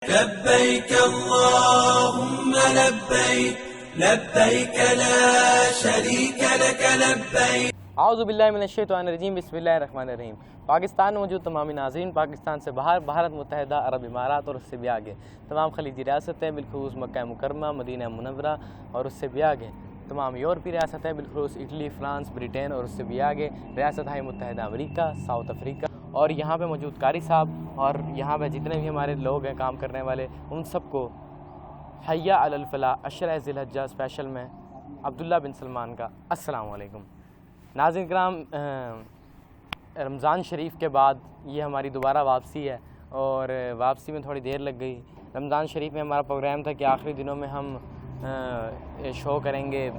لبيك اللهم لبيك لبيك لا شريك لك لبيك اعوذ باللہ من الشیطان الرجیم بسم اللہ الرحمن الرحیم۔ پاکستان میں موجود تمامی ناظرین، پاکستان سے باہر، بھارت متحدہ عرب امارات اور اس سے بھی آگے تمام خلیجی ریاستیں، بالخصوص مکہ مکرمہ، مدینہ منورہ اور اس سے بھی آگے تمام یورپی ریاستیں، بالخصوص اٹلی، فرانس، برٹین اور اس سے بھی آگے ریاستہائے متحدہ امریکہ، ساؤتھ افریقہ، اور یہاں پہ موجود قاری صاحب اور یہاں پہ جتنے بھی ہمارے لوگ ہیں کام کرنے والے، ان سب کو حی علی الفلاح عشرہ ذی الحجہ اسپیشل میں عبداللہ بن سلمان کا السلام علیکم۔ ناظرین کرام، رمضان شریف کے بعد یہ ہماری دوبارہ واپسی ہے اور واپسی میں تھوڑی دیر لگ گئی۔ رمضان شریف میں ہمارا پروگرام تھا کہ آخری دنوں میں ہم شو کریں گے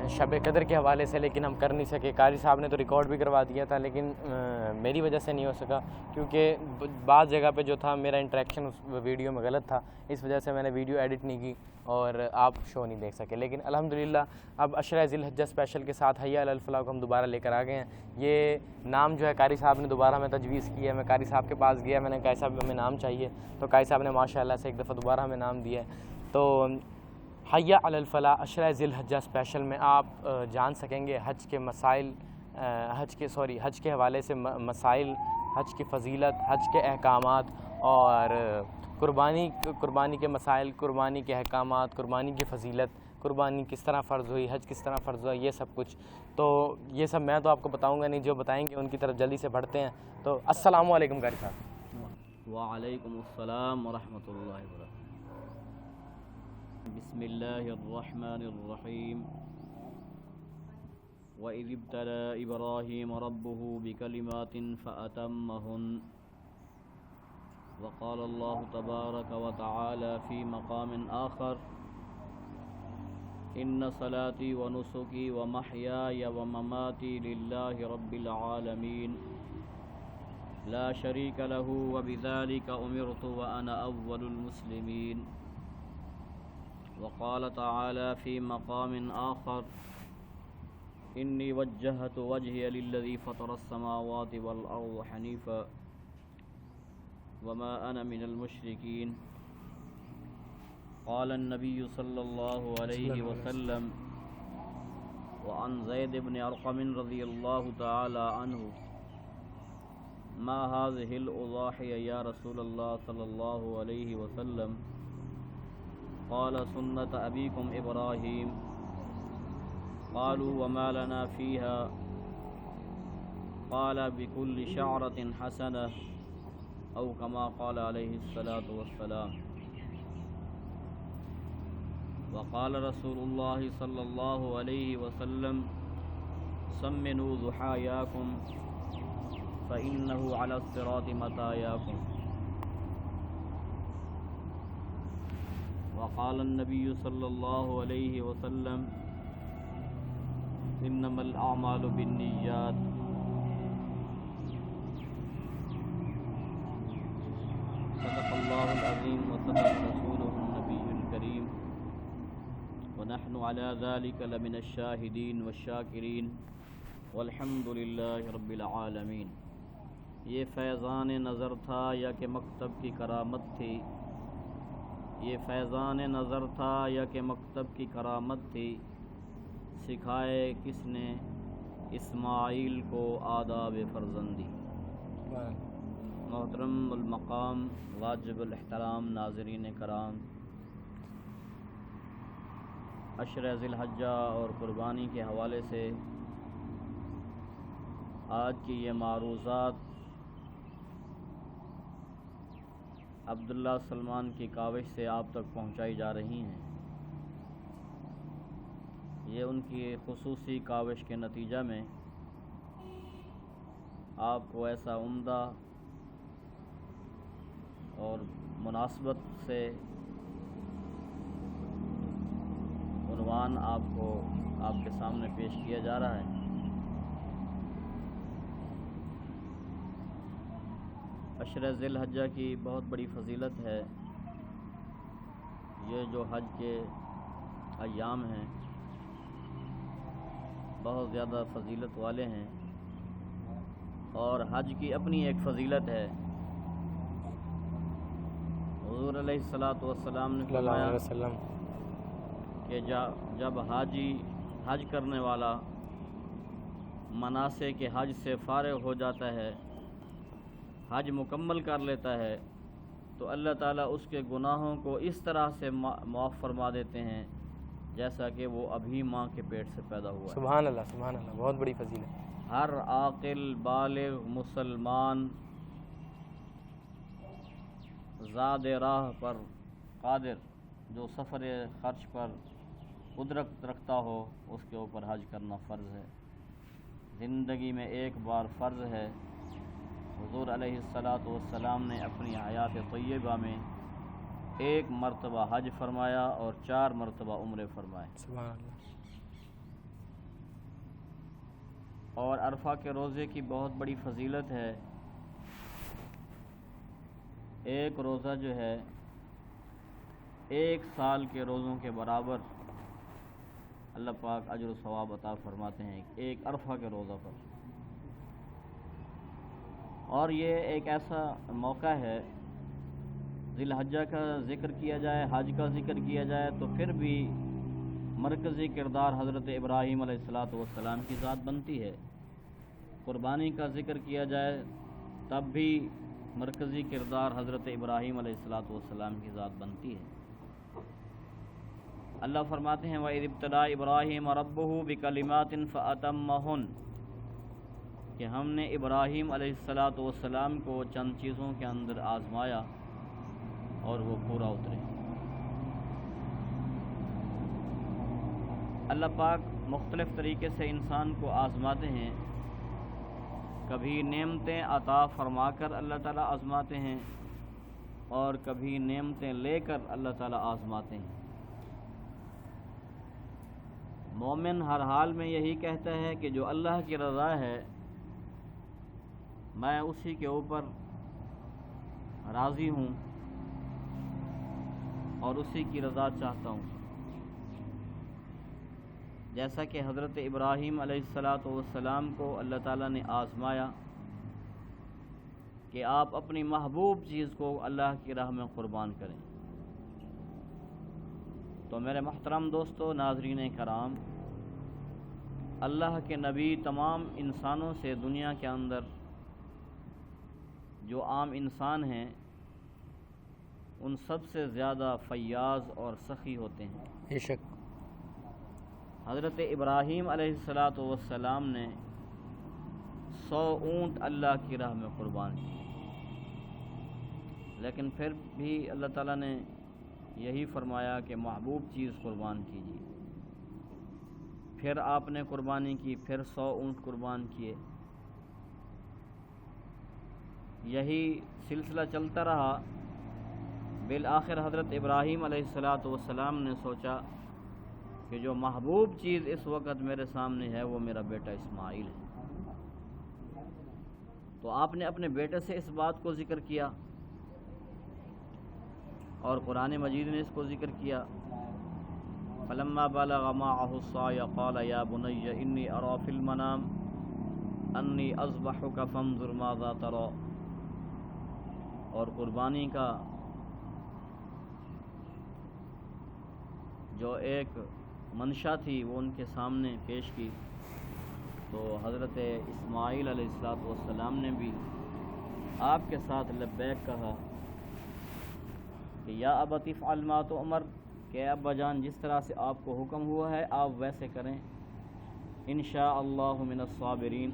شب قدر کے حوالے سے، لیکن ہم کر نہیں سکے۔ قاری صاحب نے تو ریکارڈ بھی کروا دیا تھا، لیکن میری وجہ سے نہیں ہو سکا، کیونکہ بعض جگہ پہ جو تھا میرا انٹریکشن اس ویڈیو میں غلط تھا، اس وجہ سے میں نے ویڈیو ایڈٹ نہیں کی اور آپ شو نہیں دیکھ سکے۔ لیکن الحمدللہ اب عشرہ ذی الحجہ اسپیشل کے ساتھ حی علی الفلاح کو ہم دوبارہ لے کر آ گئے ہیں۔ یہ نام جو ہے قاری صاحب نے دوبارہ ہمیں تجویز کیا ہے۔ میں قاری صاحب کے پاس گیا، میں نے قاری صاحب ہمیں نام چاہیے، تو قاری صاحب نے ماشاءاللہ سے ایک دفعہ دوبارہ ہمیں نام دیا ہے۔ تو حی علی الفلاح عشرہ ذی الحجہ اسپیشل میں آپ جان سکیں گے حج کے مسائل، حج کے حوالے سے مسائل، حج کی فضیلت، حج کے احکامات اور قربانی کے مسائل، قربانی کے احکامات، قربانی کی فضیلت، قربانی کس طرح فرض ہوئی، حج کس طرح فرض ہوا، یہ سب کچھ۔ تو یہ سب میں تو آپ کو بتاؤں گا نہیں، جو بتائیں گے ان کی طرف جلدی سے بڑھتے ہیں۔ تو السلام علیکم قاری صاحب۔ وعلیکم السلام ورحمۃ اللہ وبرکاتہ۔ بسم اللہ الرحمن الرحیم۔ وَإِذِ ابْتَلَىٰ إِبْرَاهِيمَ رَبُّهُ بِكَلِمَاتٍ فَأَتَمَّهُنَّ وقال الله تبارك وتعالى في مقام آخر إن صلاتي ونسكي ومحياي ومماتي لله رب العالمين لا شريك له وبذلك أمرت وأنا أول المسلمين وقال تعالى في مقام آخر إني وجهت وجهي للذي فطر السماوات والأرض حنيفا وما أنا من المشركين قال النبي صلى الله عليه وسلم وعن زيد بن أرقم رضي الله تعالى عنه ما هذه الأضاحي يا رسول الله صلى الله عليه وسلم قال سنة أبيكم إبراهيم قالوا وما لنا فيها قال بكل شعرة حسنة أو كما قال عليه الصلاة والسلام وقال رسول الله صلى الله عليه وسلم سمنوا ضحاياكم فإنه على الصراط مطاياكم وقال النبي صلى الله عليه وسلم إنما الأعمال بالنيات صدق الله العظيم وصدق رسوله النبي الكريم ونحن على ذلك لمن الشاهدين والشاكرين والحمد لله رب العالمين۔ یہ فیضان نظر تھا یا کہ مکتب کی کرامت تھی، یہ فیضان نظر تھا یا کہ مکتب کی کرامت تھی، سکھائے کس نے اسماعیل کو آداب فرزندی۔ محترم المقام، واجب الاحترام ناظرین کرام، عشرہ ذی الحجہ اور قربانی کے حوالے سے آج کی یہ معروضات عبداللہ سلمان کی کاوش سے آپ تک پہنچائی جا رہی ہیں۔ یہ ان کی خصوصی کاوش کے نتیجہ میں آپ کو ایسا عمدہ اور مناسبت سے عنوان آپ کے سامنے پیش کیا جا رہا ہے۔ عشرہ ذی الحجہ کی بہت بڑی فضیلت ہے۔ یہ جو حج کے ایام ہیں بہت زیادہ فضیلت والے ہیں، اور حج کی اپنی ایک فضیلت ہے علیہ الصلوۃ والسلام نے صلی اللہ علیہ فرمایا وسلم کہ جب حج کرنے والا مناسک حج سے فارغ ہو جاتا ہے، حج مکمل کر لیتا ہے، تو اللہ تعالیٰ اس کے گناہوں کو اس طرح سے معاف فرما دیتے ہیں جیسا کہ وہ ابھی ماں کے پیٹ سے پیدا ہوا ہے۔ سبحان اللہ، بہت بڑی فضیلت۔ ہر عاقل بالغ مسلمان زاد راہ پر قادر جو سفر خرچ پر قدرت رکھتا ہو اس کے اوپر حج کرنا فرض ہے، زندگی میں ایک بار فرض ہے۔ حضور علیہ الصلوۃ والسلام نے اپنی حیات طیبہ میں 1 مرتبہ حج فرمایا اور 4 مرتبہ عمرے فرمائے۔ سبحان اللہ۔ اور عرفہ کے روزے کی بہت بڑی فضیلت ہے۔ ایک روزہ جو ہے 1 سال کے روزوں کے برابر اللہ پاک اجر و ثواب عطا فرماتے ہیں ایک عرفہ کے روزہ پر۔ اور یہ ایک ایسا موقع ہے، ذی الحجہ کا ذکر کیا جائے، حج کا ذکر کیا جائے تو پھر بھی مرکزی کردار حضرت ابراہیم علیہ الصلوۃ والسلام کی ذات بنتی ہے۔ قربانی کا ذکر کیا جائے تب بھی مرکزی کردار حضرت ابراہیم علیہ الصلوۃ والسلام کی ذات بنتی ہے۔ اللہ فرماتے ہیں وَإِذِ ابْتَلَىٰ إِبْرَاهِيمَ رَبُّهُ بِكَلِمَاتٍ فَأَتَمَّهُنَّ کہ ہم نے ابراہیم علیہ الصلوۃ والسلام کو چند چیزوں کے اندر آزمایا اور وہ پورا اترے۔ اللہ پاک مختلف طریقے سے انسان کو آزماتے ہیں، کبھی نعمتیں عطا فرما کر اللہ تعالیٰ آزماتے ہیں اور کبھی نعمتیں لے کر اللہ تعالیٰ آزماتے ہیں۔ مومن ہر حال میں یہی کہتا ہے کہ جو اللہ کی رضا ہے میں اسی کے اوپر راضی ہوں اور اسی کی رضا چاہتا ہوں۔ جیسا کہ حضرت ابراہیم علیہ الصلوۃ والسلام کو اللہ تعالیٰ نے آزمایا کہ آپ اپنی محبوب چیز کو اللہ کی راہ میں قربان کریں۔ تو میرے محترم دوستو، ناظرین کرام، اللہ کے نبی تمام انسانوں سے دنیا کے اندر جو عام انسان ہیں ان سب سے زیادہ فیاض اور سخی ہوتے ہیں۔ بے شک حضرت ابراہیم علیہ الصلوۃ والسلام نے 100 اونٹ اللہ کی راہ میں قربان کیے، لیکن پھر بھی اللہ تعالیٰ نے یہی فرمایا کہ محبوب چیز قربان کیجیے۔ پھر آپ نے قربانی کی، پھر 100 اونٹ قربان کیے۔ یہی سلسلہ چلتا رہا، بالآخر حضرت ابراہیم علیہ الصلوۃ والسلام نے سوچا کہ جو محبوب چیز اس وقت میرے سامنے ہے وہ میرا بیٹا اسماعیل ہے۔ تو آپ نے اپنے بیٹے سے اس بات کو ذکر کیا اور قرآن مجید نے اس کو ذکر کیا۔ فلما بلغ معه السعي قال يا بني إني أرى في المنام أني أذبحك فانظر ماذا ترى۔ اور قربانی کا جو ایک منشا تھی وہ ان کے سامنے پیش کی، تو حضرت اسماعیل علیہ الصلوۃ والسلام نے بھی آپ کے ساتھ لبیک کہا کہ یا ابت افعل ما تؤمر، کہ ابا جان جس طرح سے آپ کو حکم ہوا ہے آپ ویسے کریں، انشاءاللہ من الصابرین،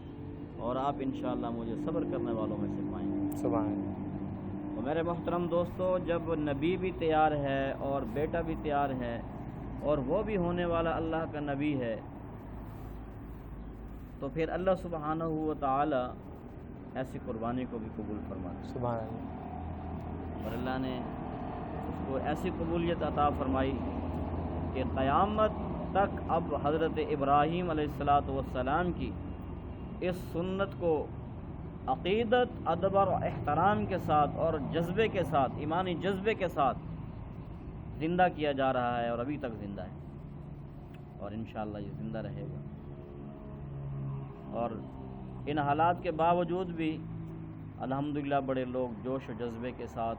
اور آپ انشاءاللہ مجھے صبر کرنے والوں میں سے پائیں گے۔ سبحان اللہ۔ تو میرے محترم دوستو، جب نبی بھی تیار ہے اور بیٹا بھی تیار ہے اور وہ بھی ہونے والا اللہ کا نبی ہے، تو پھر اللہ سبحانہ و تعالی ایسی قربانی کو بھی قبول فرماتا ہے۔ سبحان اللہ۔ اور اللہ نے اس کو ایسی قبولیت عطا فرمائی کہ قیامت تک اب حضرت ابراہیم علیہ الصلوۃ والسلام کی اس سنت کو عقیدت، ادب اور احترام کے ساتھ اور جذبے کے ساتھ، ایمانی جذبے کے ساتھ زندہ کیا جا رہا ہے، اور ابھی تک زندہ ہے اور انشاءاللہ یہ زندہ رہے گا۔ اور ان حالات کے باوجود بھی الحمدللہ بڑے لوگ جوش و جذبے کے ساتھ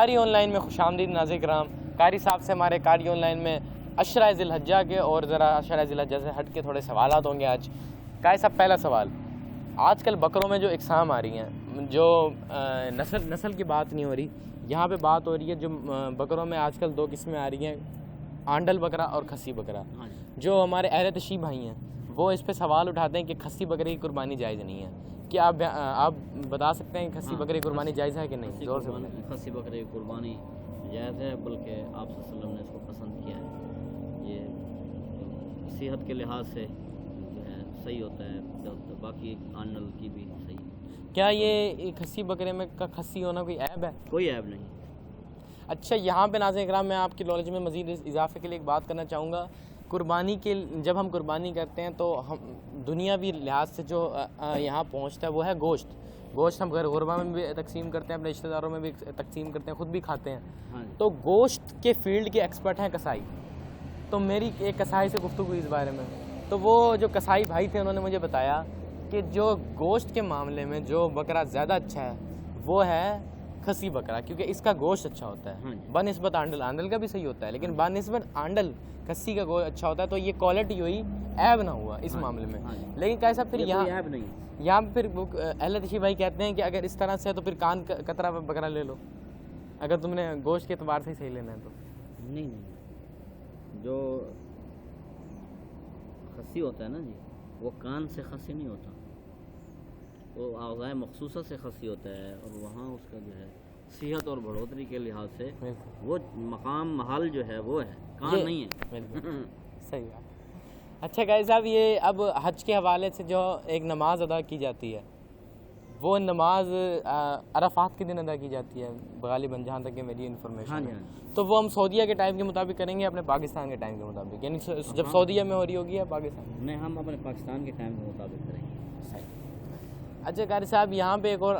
قاری آن لائن میں خوش آمدید ناظرین کرام. قاری صاحب سے ہمارے قاری آن لائن میں عشرہ ذی الحجہ کے اور ذرا عشرہ ذی الحجہ سے ہٹ کے تھوڑے سوالات ہوں گے آج. قاری صاحب پہلا سوال, آج کل بکروں میں جو اقسام آ رہی ہیں, جو نسل کی بات نہیں ہو رہی, یہاں پہ بات ہو رہی ہے جو بکروں میں آج کل 2 قسمیں آ رہی ہیں, آنڈل بکرا اور کھسی بکرا. جو ہمارے اہل تشیع بھائی ہیں وہ اس پہ سوال اٹھاتے ہیں کہ کھسی بکرے کی قربانی جائز نہیں ہے. کیا آپ بتا سکتے ہیں کہ کھسی بکرے کی قربانی جائز ہے کہ نہیں؟ زور سے بولیں. کھسی بکرے کی قربانی جائز ہے, بلکہ آپ صلی اللہ علیہ وسلم نے اس کو پسند کیا ہے. یہ صحت کے لحاظ سے جو ہے صحیح ہوتا ہے, باقی آنڈل کی بھی صحیح ہے. کیا یہ کھسی بکرے میں کا کھسی ہونا کوئی عیب ہے؟ کوئی عیب نہیں. اچھا, یہاں پہ ناظرین کرام میں آپ کی نالج میں مزید اضافے کے لیے ایک بات کرنا چاہوں گا. قربانی کے جب ہم قربانی کرتے ہیں تو ہم دنیاوی لحاظ سے جو یہاں پہنچتا ہے وہ ہے گوشت. گوشت ہم غربا میں بھی تقسیم کرتے ہیں, اپنے رشتہ داروں میں بھی تقسیم کرتے ہیں, خود بھی کھاتے ہیں. تو گوشت کے فیلڈ کے ایکسپرٹ ہیں کسائی. تو میری ایک کسائی سے گفتگو اس بارے میں, تو وہ جو کسائی بھائی تھے انہوں نے مجھے بتایا کہ جو گوشت کے معاملے میں جو بکرا زیادہ اچھا ہے وہ ہے کھسی بکرا, کیونکہ اس کا گوشت اچھا ہوتا ہے بنسبت آنڈل کا بھی صحیح ہوتا ہے, لیکن بنسبت آنڈل کھسی کا گوشت اچھا ہوتا ہے. تو یہ کوالٹی ہوئی, عیب نہ ہوا اس معاملے میں. لیکن کیسا پھر یہاں پھر اہل تشیع بھائی کہتے ہیں کہ اگر اس طرح سے ہے تو پھر کان کترا بکرا لے لو, اگر تم نے گوشت کے اعتبار سے ہی صحیح لینا ہے تو. نہیں, جو خسی ہوتا ہے نا جی, وہ کان سے خسی نہیں ہوتا, وہ اعضاء مخصوصہ سے خسی ہوتا ہے, اور وہاں اس کا جو ہے صحت اور بڑھوتری کے لحاظ سے وہ مقام محل جو ہے وہ ہے, کان نہیں ہے. صحیح بات. اچھا قاری صاحب, یہ اب حج کے حوالے سے جو ایک نماز ادا کی جاتی ہے, وہ نماز عرفات کے دن ادا کی جاتی ہے غالباً, جہاں تک کہ میری انفارمیشن ہے. تو وہ ہم سعودیہ کے ٹائم کے مطابق کریں گے اپنے پاکستان کے ٹائم کے مطابق, یعنی جب سعودیہ میں ہو رہی ہوگی یا پاکستان میں؟ نہیں, ہم اپنے پاکستان کے ٹائم کے مطابق کریں گے. اچھا قاری صاحب, یہاں پہ ایک اور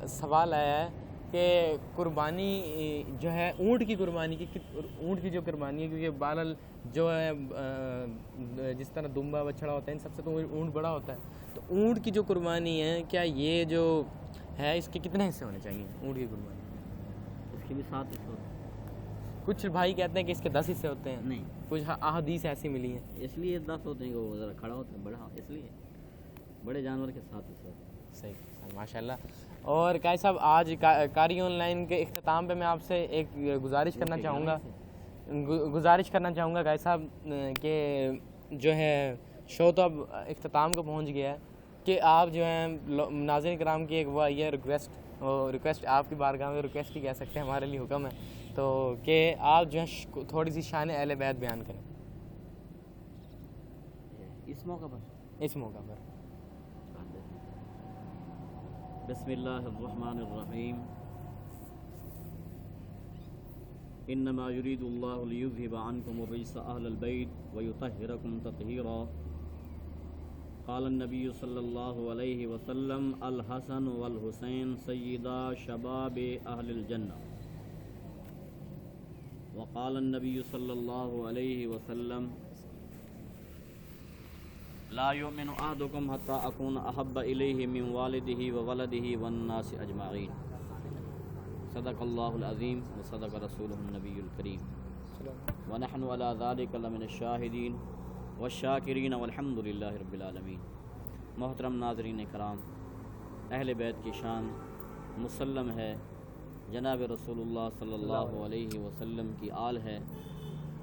سوال آیا ہے کہ قربانی جو ہے اونٹ کی قربانی کی, اونٹ کی جو قربانی ہے, کیونکہ بہرحال جو ہے جس طرح دمبا بچڑا ہوتا ہے ان سب سے تو اونٹ بڑا ہوتا ہے, تو اونٹ کی جو قربانی ہے کیا یہ جو ہے اس کے کتنے حصے ہونے چاہیے اونٹ کی قربانی؟ اس کے بھی 7 حصے ہوتے ہیں. کچھ بھائی کہتے ہیں کہ اس کے 10 حصے ہوتے ہیں, نہیں, کچھ احادیث ایسی ملی ہیں اس لیے 10 ہوتے ہیں کہ وہ ذرا کھڑا ہوتا ہے بڑا, اس لیے بڑے جانور کے 7 حصے ہوتے ہیں. صحیح, ماشاء اللہ. اور قاری صاحب, آج قاری آن لائن کے اختتام پہ میں آپ سے ایک گزارش کرنا چاہوں گا قاری صاحب, کہ جو ہے شو تو اب اختتام کو پہنچ گیا ہے, کہ آپ جو ہیں ناظرین کرام کی ایک وہ یہ ریکویسٹ آپ کی بارگاہ میں ریکویسٹ ہی کہہ سکتے ہیں, ہمارے لیے حکم ہے, تو کہ آپ جو ہے تھوڑی سی شان اہل بیت بیان کریں اس موقع پر. بسم اللہ الرحمن الرحیم. انما یرید اللہ لیذہب عنکم الرجس اہل البیت ویطہرکم تطہیرا. قال النبی صلی اللہ علیہ وسلم الحسن والحسین سیدا شباب اہل الجنہ. وقال النبی صلی اللہ علیہ وسلم لا یؤمن احدکم حتی اکون احب الیہ من والدہ وولدہ والناس اجمعین. صدق اللہ العظیم وصدق رسولہ النبی الکریم ونحن علی ذلک لمن الشاہدین والشاکرین والحمد للہ رب العالمین. محترم ناظرین کرام, اہل بیت کی شان مسلم ہے, جناب رسول اللہ صلی اللہ علیہ وسلم کی آل ہے,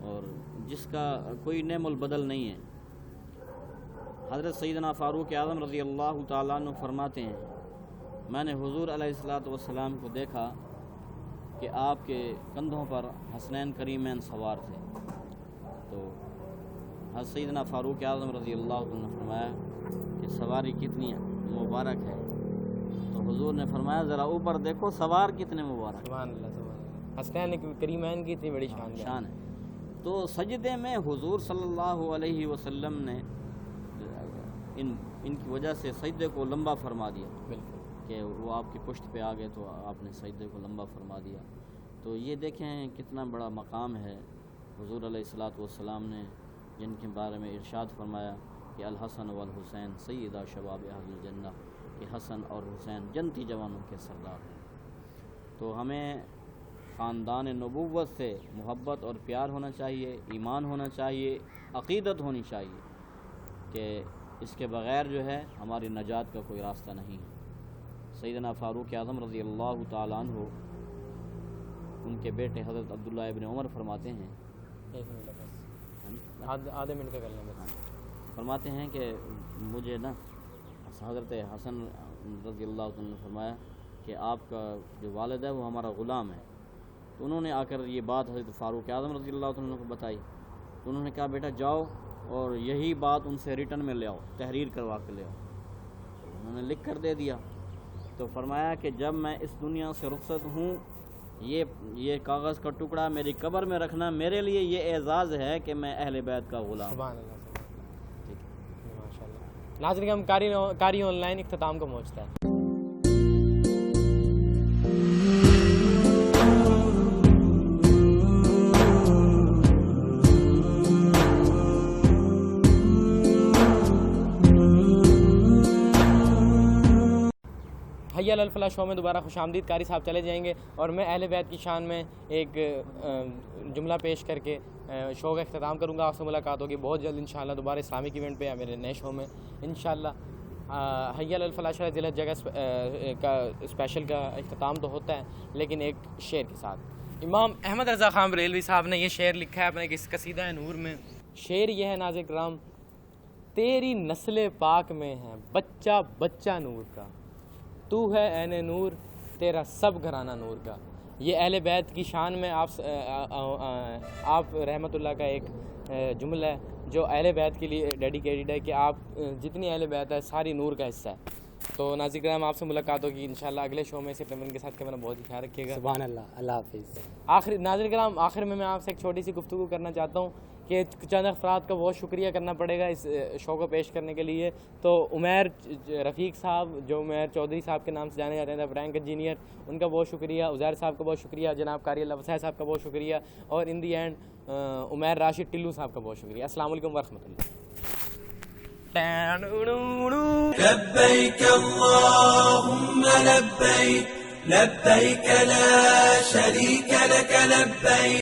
اور جس کا کوئی نعم البدل نہیں ہے. حضرت سیدنا فاروق اعظم رضی اللہ تعالیٰ عنہ فرماتے ہیں, میں نے حضور علیہ الصلوۃ والسلام کو دیکھا کہ آپ کے کندھوں پر حسنین کریمین سوار تھے. تو حضرت سیدنا فاروق اعظم رضی اللہ عنہ نے فرمایا کہ سواری کتنی مبارک ہے. تو حضور نے فرمایا ذرا اوپر دیکھو سوار کتنے مبارک. سبحان اللہ, حسنین کریمین کی اتنی بڑی شان ہے. تو سجدے میں حضور صلی اللہ علیہ وسلم نے ان کی وجہ سے سجدے کو لمبا فرما دیا. بالکل, کہ وہ آپ کی پشت پہ آ گئے تو آپ نے سجدے کو لمبا فرما دیا. تو یہ دیکھیں کتنا بڑا مقام ہے. حضور علیہ الصلوۃ والسلام نے جن کے بارے میں ارشاد فرمایا کہ الحسن والحسین سیدا شباب اہل الجنہ, کہ حسن اور حسین جنتی جوانوں کے سردار ہیں. تو ہمیں خاندان نبوت سے محبت اور پیار ہونا چاہیے، ایمان ہونا چاہیے، عقیدت ہونی چاہیے کہ اس کے بغیر جو ہے ہماری نجات کا کوئی راستہ نہیں ہے۔ سیدنا فاروق اعظم رضی اللہ تعالیٰ عنہ، ان کے بیٹے حضرت عبداللہ ابن عمر فرماتے ہیں، ایک منٹ بس، آدھے منٹ کا کر لیں بس۔ فرماتے ہیں کہ مجھے نا حضرت حسن رضی اللہ عنہ نے فرمایا کہ آپ کا جو والد ہے وہ ہمارا غلام ہے۔ تو انہوں نے آ کر یہ بات حضرت فاروق اعظم رضی اللہ عنہ کو بتائی، تو انہوں نے کہا بیٹا جاؤ اور یہی بات ان سے ریٹن میں لے آؤ، تحریر کروا کے لے آؤ۔ انہوں نے لکھ کر دے دیا۔ تو فرمایا کہ جب میں اس دنیا سے رخصت ہوں، یہ کاغذ کا ٹکڑا میری قبر میں رکھنا، میرے لیے یہ اعزاز ہے کہ میں اہل بیت کا غلام ہوں۔ سبحان اللہ، ماشاء اللہ۔ ناظرین، ہم قاری آن لائن اختتام کو پہنچتا ہے۔ حی علی الفلاح شو میں دوبارہ خوش آمدید۔ قاری صاحب چلے جائیں گے اور میں اہل بیت کی شان میں ایک جملہ پیش کر کے شو کا اختتام کروں گا۔ آپ سے ملاقات ہوگی بہت جلد انشاءاللہ دوبارہ اسلامک ایونٹ پہ یا میرے نئے شو میں انشاءاللہ۔ حی علی الفلاح شو ذیل جگہ کا اسپیشل کا اختتام تو ہوتا ہے، لیکن ایک شعر کے ساتھ۔ امام احمد رضا خان بریلوی صاحب نے یہ شعر لکھا ہے اپنے اس قصیدہ نور میں۔ شعر یہ ہے ناظرین کرام، تیری نسل پاک میں ہے بچہ بچہ نور کا، تو ہے عین نور تیرا سب گھرانہ نور کا۔ یہ اہل بیت کی شان میں آپ رحمت اللہ کا ایک جملہ ہے جو اہل بیت کے لیے ڈیڈیکیٹڈ ہے کہ آپ جتنی اہل بیت ہے ساری نور کا حصہ ہے۔ تو ناظرین کرام، آپ سے ملاقات ہوگی انشاءاللہ اگلے شو میں۔ سے اپنے من کے ساتھ کیمرہ بہت ہی خیال رکھیے گا۔ سبحان اللہ، اللہ حافظ۔ ناظرین کرام، آخر میں آپ سے ایک چھوٹی سی گفتگو کرنا چاہتا ہوں کہ چند افراد کا بہت شکریہ کرنا پڑے گا اس شو کو پیش کرنے کے لیے۔ تو عمیر رفیق صاحب، جو عمیر چودھری صاحب کے نام سے جانے جاتے ہیں، فرینک انجینئر، ان کا بہت شکریہ۔ عزیر صاحب کا بہت شکریہ۔ جناب قاری اللہ وسیع صاحب کا بہت شکریہ۔ اور ان دی اینڈ عمیر راشد ٹلو صاحب کا بہت شکریہ۔ السلام علیکم ورحمۃ اللہ۔ لبيك اللهم لبيك، لبيك لا شريك لك لبيك